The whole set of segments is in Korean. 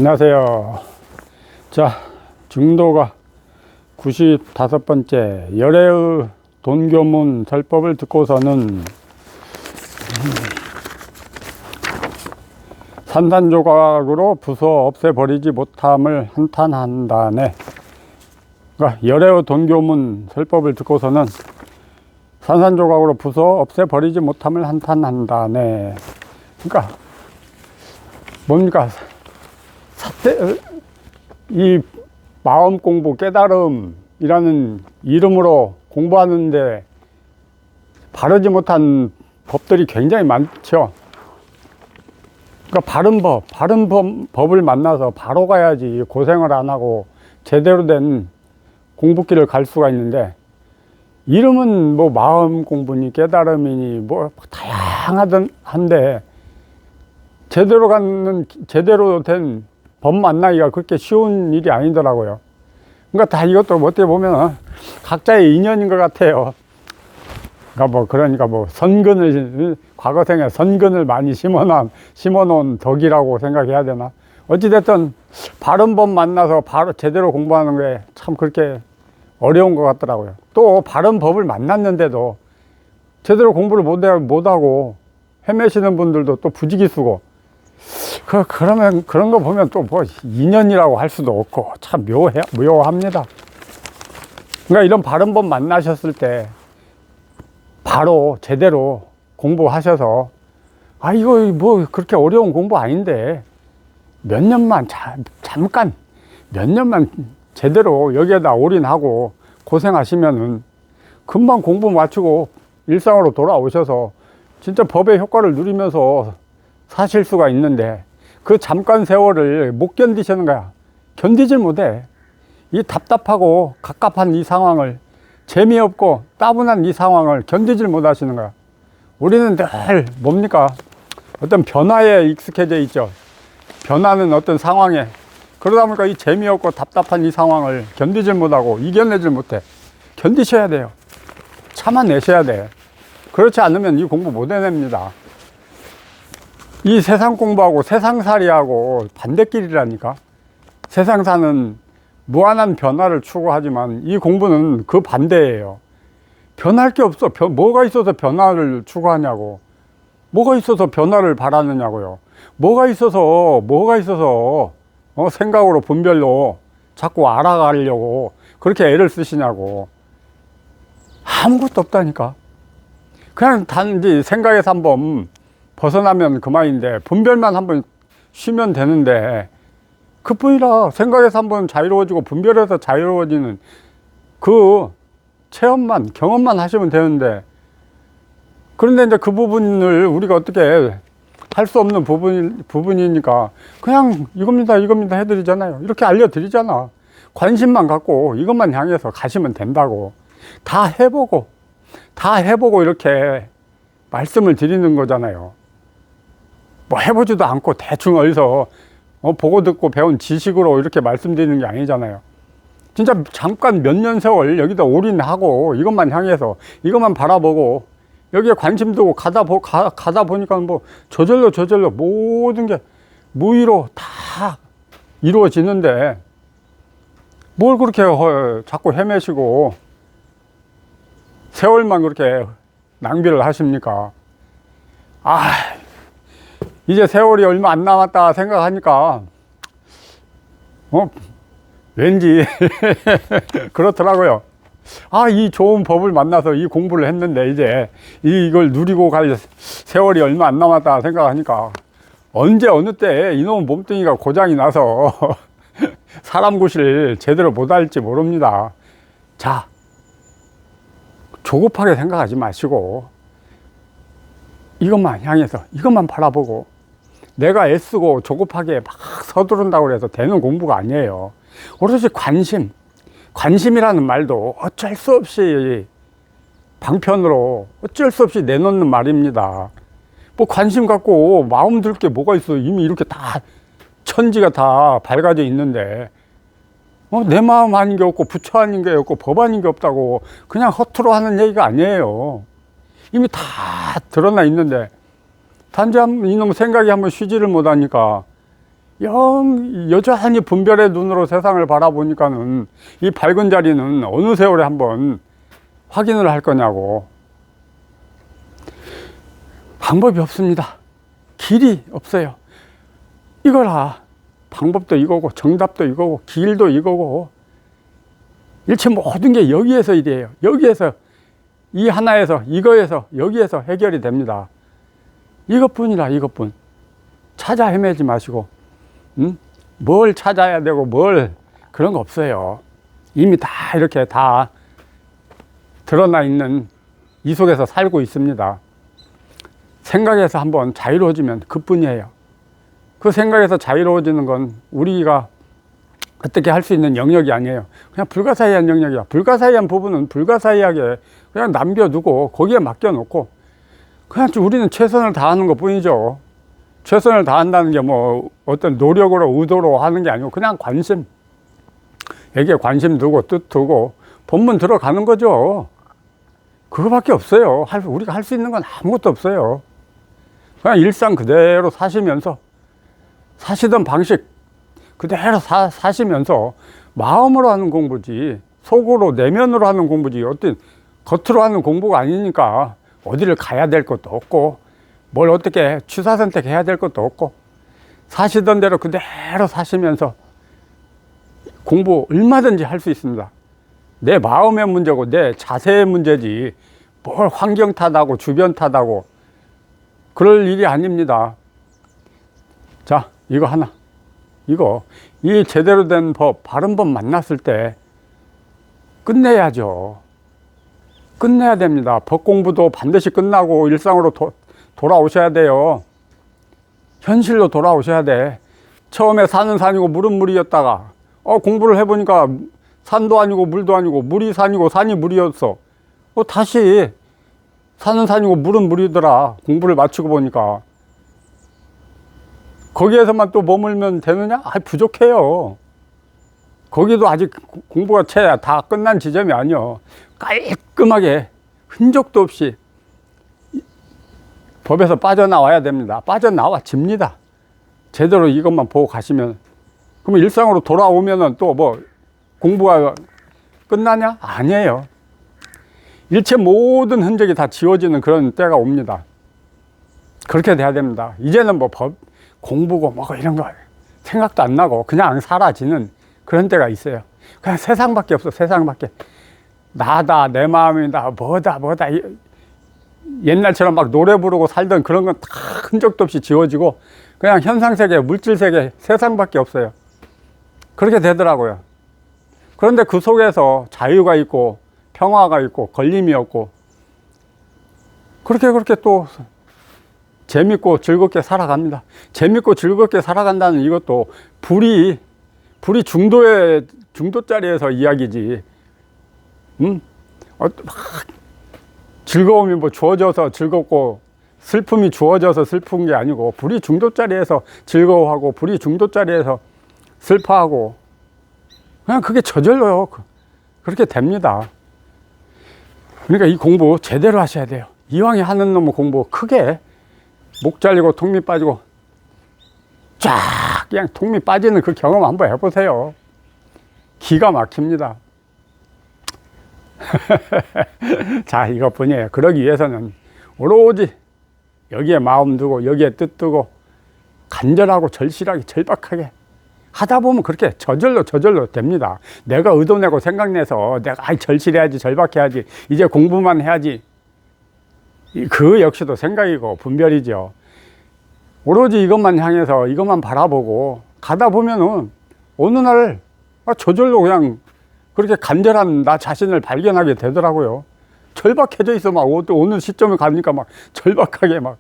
안녕하세요. 자, 중도가 95번째 열애의 돈교문 설법을 듣고서는 산산조각으로 부숴 없애버리지 못함을 한탄한다네. 그러니까 열애의 돈교문 설법을 듣고서는 산산조각으로 부숴 없애버리지 못함을 한탄한다네. 그러니까 뭡니까? 이 마음 공부, 깨달음이라는 이름으로 공부하는데 바르지 못한 법들이 굉장히 많죠. 그러니까 바른 법을 만나서 바로 가야지 고생을 안 하고 제대로 된 공부길을 갈 수가 있는데, 이름은 뭐 마음 공부니 깨달음이니 뭐 다양한데 제대로 된 법 만나기가 그렇게 쉬운 일이 아니더라고요. 그러니까 다 이것도 어떻게 보면 각자의 인연인 것 같아요. 그러니까 선근을, 과거생에 선근을 많이 심어놓은 덕이라고 생각해야 되나? 어찌됐든 바른 법 만나서 바로 제대로 공부하는 게 참 그렇게 어려운 것 같더라고요. 또 바른 법을 만났는데도 제대로 공부를 못하고 헤매시는 분들도 또 부지기수고, 그러면 그런 거 보면 또 뭐 인연이라고 할 수도 없고 참 묘합니다. 그러니까 이런 바른 법 만나셨을 때 바로 제대로 공부하셔서, 이거 뭐 그렇게 어려운 공부 아닌데 몇 년만 잠깐 몇 년만 제대로 여기에다 올인하고 고생하시면은 금방 공부 마치고 일상으로 돌아오셔서 진짜 법의 효과를 누리면서 사실 수가 있는데, 그 잠깐 세월을 못 견디시는 거야. 견디질 못해. 이 답답하고 갑갑한 이 상황을, 재미없고 따분한 이 상황을 견디질 못하시는 거야. 우리는 늘 뭡니까? 어떤 변화에 익숙해져 있죠. 변하는 어떤 상황에. 그러다 보니까 이 재미없고 답답한 이 상황을 견디질 못하고 이겨내질 못해. 견디셔야 돼요. 참아내셔야 돼. 그렇지 않으면 이 공부 못 해냅니다. 이 세상 공부하고 세상살이하고 반대길이라니까. 세상사는 무한한 변화를 추구하지만 이 공부는 그 반대예요. 변할 게 없어. 뭐가 있어서 변화를 추구하냐고. 뭐가 있어서 변화를 바라느냐고요. 뭐가 있어서 생각으로 분별로 자꾸 알아가려고 그렇게 애를 쓰시냐고. 아무것도 없다니까. 그냥 단지 생각에서 한번 벗어나면 그만인데, 분별만 한번 쉬면 되는데, 그뿐이라. 생각에서 한번 자유로워지고 분별에서 자유로워지는 그 체험만, 경험만 하시면 되는데, 그런데 이제 그 부분을 우리가 어떻게 할 수 없는 부분이니까 그냥 이겁니다 해드리잖아요. 이렇게 알려드리잖아. 관심만 갖고 이것만 향해서 가시면 된다고. 다 해보고 이렇게 말씀을 드리는 거잖아요. 뭐 해보지도 않고 대충 어디서 보고 듣고 배운 지식으로 이렇게 말씀드리는 게 아니잖아요. 진짜 잠깐 몇 년 세월 여기다 올인하고 이것만 향해서 이것만 바라보고 여기에 관심 두고 가다 보니까 뭐 저절로 모든 게 무의로 다 이루어지는데, 뭘 그렇게 자꾸 헤매시고 세월만 그렇게 낭비를 하십니까? 이제 세월이 얼마 안 남았다 생각하니까 왠지 그렇더라고요. 이 좋은 법을 만나서 이 공부를 했는데 이제 이걸 누리고 갈 세월이 얼마 안 남았다 생각하니까 언제 어느 때 이놈 몸뚱이가 고장이 나서 사람 구실 제대로 못할지 모릅니다. 자, 조급하게 생각하지 마시고 이것만 향해서 이것만 바라보고, 내가 애쓰고 조급하게 막 서두른다고 해서 되는 공부가 아니에요. 오로지 관심이라는 말도 어쩔 수 없이 방편으로 어쩔 수 없이 내놓는 말입니다. 뭐 관심 갖고 마음 들 게 뭐가 있어. 이미 이렇게 다 천지가 다 밝아져 있는데 내 마음 아닌 게 없고 부처 아닌 게 없고 법 아닌 게 없다고 그냥 허투루 하는 얘기가 아니에요. 이미 다 드러나 있는데 단지 이놈 생각이 한번 쉬지를 못하니까 여전히 분별의 눈으로 세상을 바라보니까는 이 밝은 자리는 어느 세월에 한번 확인을 할 거냐고. 방법이 없습니다. 길이 없어요. 이거라. 방법도 이거고 정답도 이거고 길도 이거고 일체 모든 게 여기에서 일이에요. 여기에서 이 하나에서 이거에서 여기에서 해결이 됩니다. 이것뿐이라. 이것뿐. 찾아 헤매지 마시고 뭘 찾아야 되고 뭘 그런 거 없어요. 이미 다 이렇게 다 드러나 있는 이 속에서 살고 있습니다. 생각에서 한번 자유로워지면 그뿐이에요. 그 생각에서 자유로워지는 건 우리가 어떻게 할 수 있는 영역이 아니에요. 그냥 불가사의한 영역이야. 불가사의한 부분은 불가사의하게 그냥 남겨두고 거기에 맡겨놓고 그냥 우리는 최선을 다하는 것 뿐이죠. 최선을 다한다는 게 뭐 어떤 노력으로 의도로 하는 게 아니고 그냥 관심, 여기에 관심 두고 뜻 두고 본문 들어가는 거죠. 그거밖에 없어요. 우리가 할 수 있는 건 아무것도 없어요. 그냥 일상 그대로 사시면서 사시던 방식 그대로 사시면서 마음으로 하는 공부지 속으로 내면으로 하는 공부지 어떤 겉으로 하는 공부가 아니니까 어디를 가야 될 것도 없고 뭘 어떻게 취사 선택해야 될 것도 없고 사시던 대로 그대로 사시면서 공부 얼마든지 할 수 있습니다. 내 마음의 문제고 내 자세의 문제지 뭘 환경 탓하고 주변 탓하고 그럴 일이 아닙니다. 자, 이거 하나. 이 제대로 된 법, 바른 법 만났을 때 끝내야죠. 끝내야 됩니다. 법 공부도 반드시 끝나고 일상으로 돌아오셔야 돼요. 현실로 돌아오셔야 돼. 처음에 산은 산이고 물은 물이었다가 공부를 해보니까 산도 아니고 물도 아니고 물이 산이고 산이 물이었어. 다시 산은 산이고 물은 물이더라. 공부를 마치고 보니까. 거기에서만 또 머물면 되느냐? 부족해요. 거기도 아직 공부가 채 다 끝난 지점이 아니요. 깔끔하게 흔적도 없이 법에서 빠져나와야 됩니다. 빠져나와집니다. 제대로 이것만 보고 가시면. 그러면 일상으로 돌아오면은 또 뭐 공부가 끝나냐? 아니에요. 일체 모든 흔적이 다 지워지는 그런 때가 옵니다. 그렇게 돼야 됩니다. 이제는 뭐 공부고 뭐 이런 거 생각도 안 나고 그냥 사라지는 그런 때가 있어요. 그냥 세상밖에 없어. 세상밖에. 나다, 내 마음이다, 뭐다. 옛날처럼 막 노래 부르고 살던 그런 건 다 흔적도 없이 지워지고 그냥 현상세계, 물질세계, 세상밖에 없어요. 그렇게 되더라고요. 그런데 그 속에서 자유가 있고 평화가 있고 걸림이 없고 그렇게 또 재밌고 즐겁게 살아갑니다. 재밌고 즐겁게 살아간다는 이것도 불이 중도짜리에서 이야기지. 막 즐거움이 뭐 주어져서 즐겁고 슬픔이 주어져서 슬픈 게 아니고 불이 중도짜리에서 즐거워하고 불이 중도짜리에서 슬퍼하고 그냥 그게 저절로 그렇게 됩니다. 그러니까 이 공부 제대로 하셔야 돼요. 이왕에 하는 놈의 공부 크게 목 잘리고 통미 빠지고 쫙 그냥 통미 빠지는 그 경험 한번 해보세요. 기가 막힙니다. 자, 이것뿐이에요. 그러기 위해서는 오로지 여기에 마음 두고 여기에 뜻 두고 간절하고 절실하게 절박하게 하다 보면 그렇게 저절로 됩니다. 내가 의도내고 생각내서 내가 절실해야지 절박해야지 이제 공부만 해야지 그 역시도 생각이고 분별이죠. 오로지 이것만 향해서 이것만 바라보고 가다 보면은 어느 날 저절로 그냥 그렇게 간절한 나 자신을 발견하게 되더라고요. 절박해져 있어. 막 어느 시점에 가니까 막 절박하게 막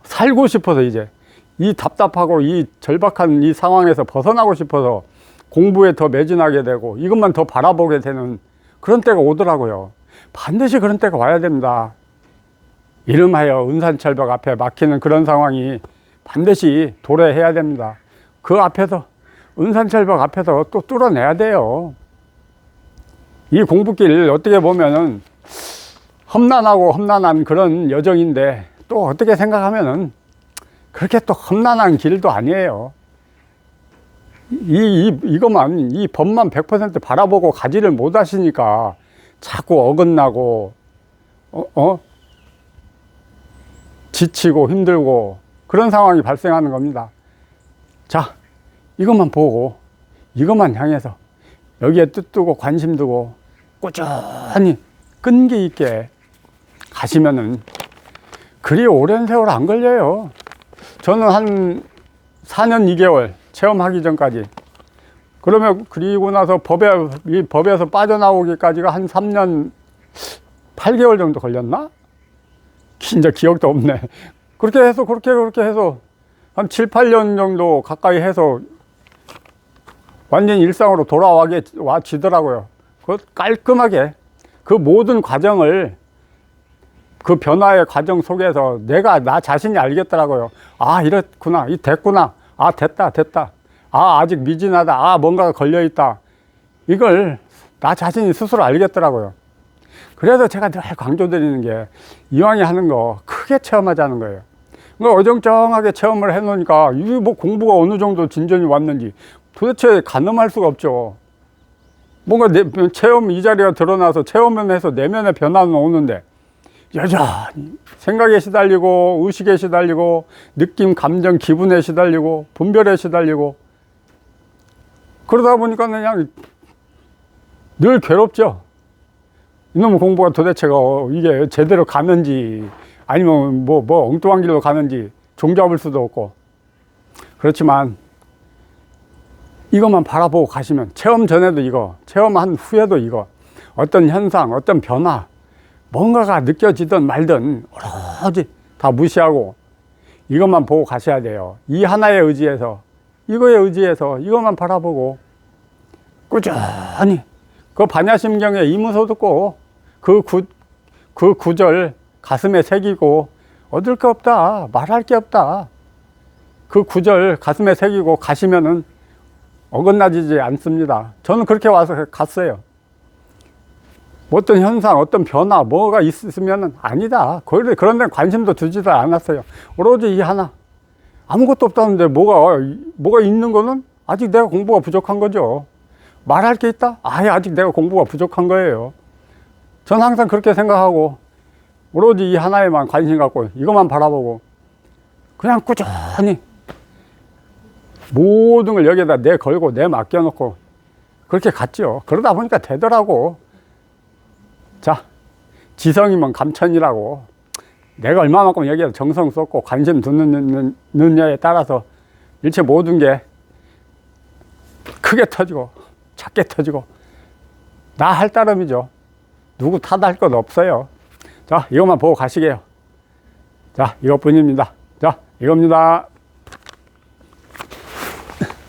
살고 싶어서 이제 이 답답하고 이 절박한 이 상황에서 벗어나고 싶어서 공부에 더 매진하게 되고 이것만 더 바라보게 되는 그런 때가 오더라고요. 반드시 그런 때가 와야 됩니다. 이름하여 은산철벽 앞에 막히는 그런 상황이 반드시 도래해야 됩니다. 그 앞에서 은산철벽 앞에서 또 뚫어내야 돼요. 이 공부길 어떻게 보면은 험난한 그런 여정인데 또 어떻게 생각하면은 그렇게 또 험난한 길도 아니에요. 이것만, 이 법만 100% 바라보고 가지를 못 하시니까 자꾸 어긋나고, 지치고 힘들고 그런 상황이 발생하는 겁니다. 자, 이것만 보고, 이것만 향해서 여기에 뜻 두고 관심 두고 꾸준히 끈기 있게 가시면은 그리 오랜 세월 안 걸려요. 저는 한 4년 2개월 체험하기 전까지, 그러면 그리고 나서 이 법에서 빠져나오기까지가 한 3년 8개월 정도 걸렸나? 진짜 기억도 없네. 그렇게 해서 한 7, 8년 정도 가까이 해서 완전히 일상으로 돌아와지더라고요. 그 깔끔하게 그 모든 과정을, 그 변화의 과정 속에서 나 자신이 알겠더라고요. 아, 이랬구나. 됐구나. 아, 됐다. 아, 아직 미진하다. 아, 뭔가가 걸려있다. 이걸 나 자신이 스스로 알겠더라고요. 그래서 제가 늘 강조드리는 게, 이왕에 하는 거 크게 체험하자는 거예요. 그러니까 어정쩡하게 체험을 해놓으니까 이게 뭐 공부가 어느 정도 진전이 왔는지 도대체 가늠할 수가 없죠. 뭔가 체험, 이 자리가 드러나서 체험을 해서 내면의 변화는 오는데 여전히 생각에 시달리고 의식에 시달리고 느낌, 감정, 기분에 시달리고 분별에 시달리고 그러다 보니까 그냥 늘 괴롭죠. 이놈의 공부가 도대체가 이게 제대로 가는지 아니면 뭐 엉뚱한 길로 가는지 종잡을 수도 없고. 그렇지만 이것만 바라보고 가시면, 체험 전에도 이거, 체험한 후에도 이거, 어떤 현상, 어떤 변화, 뭔가가 느껴지든 말든 오로지 다 무시하고 이것만 보고 가셔야 돼요. 이 하나에 의지해서, 이거에 의지해서 이것만 바라보고 꾸준히 그 반야심경에 이무소 듣고 그 구절 가슴에 새기고, 얻을 게 없다, 말할 게 없다, 그 구절 가슴에 새기고 가시면은 어긋나지지 않습니다. 저는 그렇게 와서 갔어요. 어떤 현상, 어떤 변화, 뭐가 있으면은 아니다, 그런 데 관심도 두지도 않았어요. 오로지 이 하나, 아무것도 없다는데 뭐가 있는 거는 아직 내가 공부가 부족한 거죠. 말할 게 있다? 아직 내가 공부가 부족한 거예요. 저는 항상 그렇게 생각하고 오로지 이 하나에만 관심 갖고 이것만 바라보고 그냥 꾸준히 모든 걸 여기에다 걸고 맡겨놓고 그렇게 갔죠. 그러다 보니까 되더라고. 자, 지성이면 감천이라고, 내가 얼마만큼 여기에서 정성 쏟고 관심 두느냐에 따라서 일체 모든 게 크게 터지고 작게 터지고 나 할 따름이죠. 누구 탓할 것 없어요. 자, 이것만 보고 가시게요. 자, 이것뿐입니다. 자, 이겁니다.